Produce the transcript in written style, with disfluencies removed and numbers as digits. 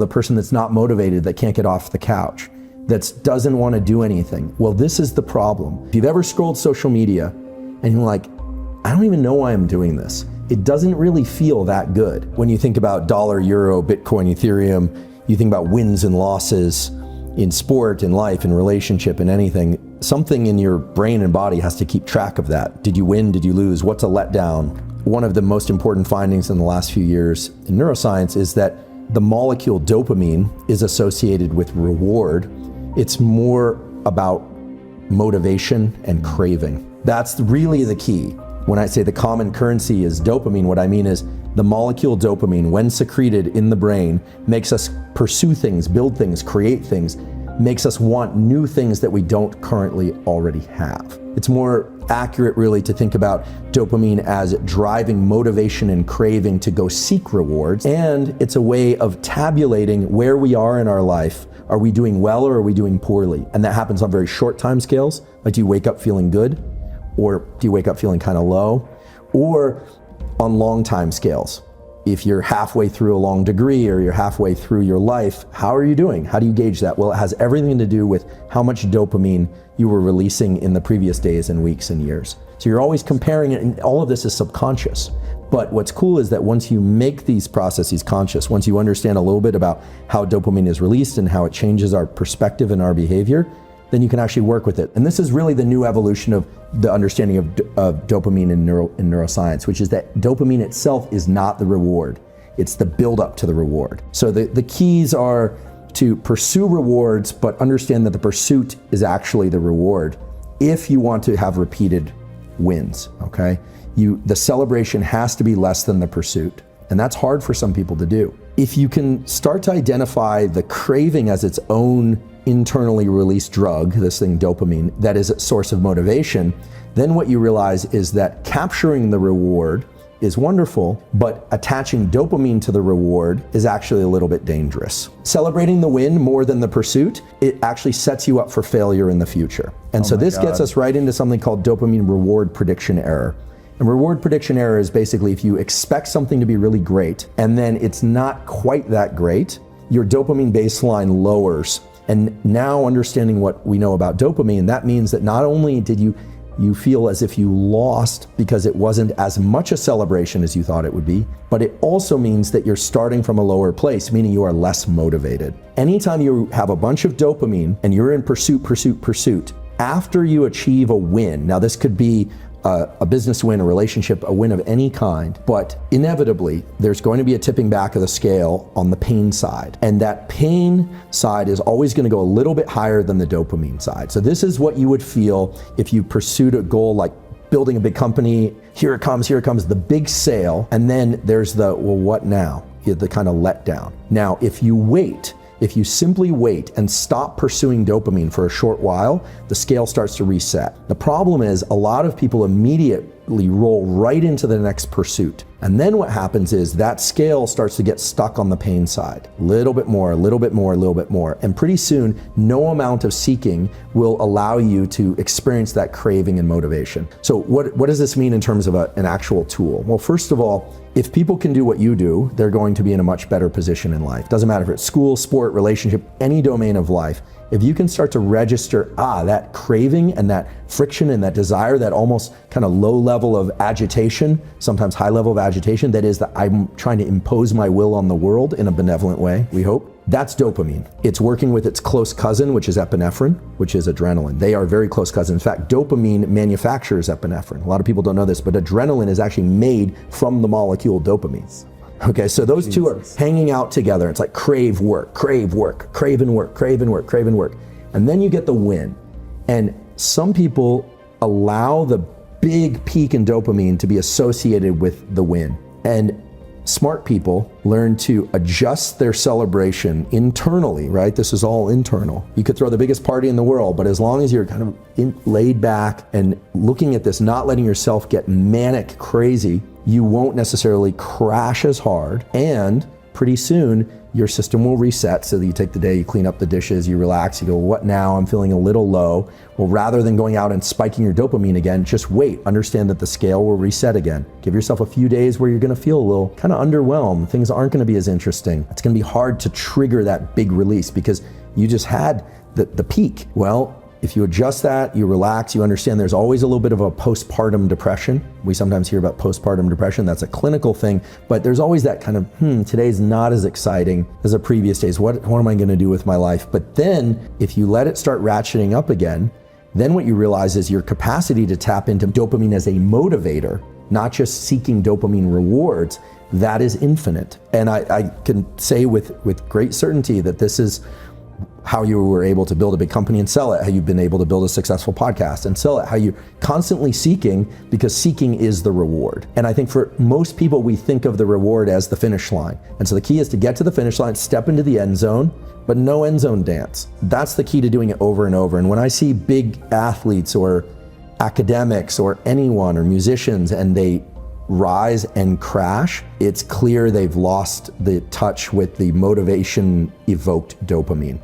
the person that's not motivated, that can't get off the couch, that doesn't want to do anything. Well, this is the problem. If you've ever scrolled social media and you're like, I don't even know why I'm doing this, it doesn't really feel that good. When you think about dollar, euro, Bitcoin, Ethereum, you think about wins and losses in sport, in life, in relationship, in anything, something in your brain and body has to keep track of that. Did you win? Did you lose? What's a letdown? One of the most important findings in the last few years in neuroscience is that the molecule dopamine is associated with reward. It's more about motivation and craving. That's really the key. When I say the common currency is dopamine, what I mean is the molecule dopamine, when secreted in the brain, makes us pursue things, build things, create things, makes us want new things that we don't currently already have. It's more accurate really to think about dopamine as driving motivation and craving to go seek rewards. And it's a way of tabulating where we are in our life. Are we doing well or are we doing poorly? And that happens on very short time scales. Like, do you wake up feeling good? Or do you wake up feeling kind of low? Or on long time scales. If you're halfway through a long degree or you're halfway through your life, how are you doing? How do you gauge that? Well, it has everything to do with how much dopamine you were releasing in the previous days and weeks and years. So you're always comparing it, and all of this is subconscious. But what's cool is that once you make these processes conscious, once you understand a little bit about how dopamine is released and how it changes our perspective and our behavior, then you can actually work with it. And this is really the new evolution of the understanding of dopamine in neuroscience, which is that dopamine itself is not the reward. It's the buildup to the reward. So the keys are to pursue rewards, but understand that the pursuit is actually the reward if you want to have repeated wins, okay? The celebration has to be less than the pursuit. And that's hard for some people to do. If you can start to identify the craving as its own internally released drug, this thing dopamine, that is a source of motivation, then what you realize is that capturing the reward is wonderful, but attaching dopamine to the reward is actually a little bit dangerous. Celebrating the win more than the pursuit, it actually sets you up for failure in the future. And so this gets us right into something called dopamine reward prediction error. And reward prediction error is basically if you expect something to be really great and then it's not quite that great, your dopamine baseline lowers. And now understanding what we know about dopamine, that means that not only did you feel as if you lost because it wasn't as much a celebration as you thought it would be, but it also means that you're starting from a lower place, meaning you are less motivated. Anytime you have a bunch of dopamine and you're in pursuit, after you achieve a win, now this could be a business win, a relationship, a win of any kind, but inevitably there's going to be a tipping back of the scale on the pain side. And that pain side is always going to go a little bit higher than the dopamine side. So this is what you would feel if you pursued a goal like building a big company. Here it comes, the big sale. And then there's the, well, what now? The kind of letdown. Now, if you simply wait and stop pursuing dopamine for a short while, the scale starts to reset. The problem is a lot of people immediately roll right into the next pursuit. And then what happens is that scale starts to get stuck on the pain side. Little bit more, a little bit more, a little bit more. And pretty soon, no amount of seeking will allow you to experience that craving and motivation. So what does this mean in terms of an actual tool? Well, first of all, if people can do what you do, they're going to be in a much better position in life. Doesn't matter if it's school, sport, relationship, any domain of life. If you can start to register, that craving and that friction and that desire, that almost kind of low level of agitation, sometimes high level of agitation, that is that I'm trying to impose my will on the world in a benevolent way, we hope. That's dopamine. It's working with its close cousin, which is epinephrine, which is adrenaline. They are very close cousins. In fact, dopamine manufactures epinephrine. A lot of people don't know this, but adrenaline is actually made from the molecule dopamine. Okay, so those two are hanging out together. It's like crave and work, crave and work. And then you get the win. And some people allow the big peak in dopamine to be associated with the win. And smart people learn to adjust their celebration internally, right? This is all internal. You could throw the biggest party in the world, but as long as you're kind of laid back and looking at this, not letting yourself get manic crazy, you won't necessarily crash as hard, and pretty soon your system will reset. So that you take the day, you clean up the dishes, you relax, you go, what now? I'm feeling a little low. Well, rather than going out and spiking your dopamine again, just wait. Understand that the scale will reset again. Give yourself a few days where you're gonna feel a little kind of underwhelmed. Things aren't gonna be as interesting. It's gonna be hard to trigger that big release because you just had the peak. Well, if you adjust that, you relax, you understand there's always a little bit of a postpartum depression. We sometimes hear about postpartum depression. That's a clinical thing, but there's always that kind of, today's not as exciting as the previous days. What am I gonna do with my life? But then if you let it start ratcheting up again, then what you realize is your capacity to tap into dopamine as a motivator, not just seeking dopamine rewards, that is infinite. And I can say with great certainty that this is how you were able to build a big company and sell it, how you've been able to build a successful podcast and sell it, how you're constantly seeking, because seeking is the reward. And I think for most people, we think of the reward as the finish line. And so the key is to get to the finish line, step into the end zone, but no end zone dance. That's the key to doing it over and over. And when I see big athletes or academics or anyone or musicians and they rise and crash, it's clear they've lost the touch with the motivation evoked dopamine.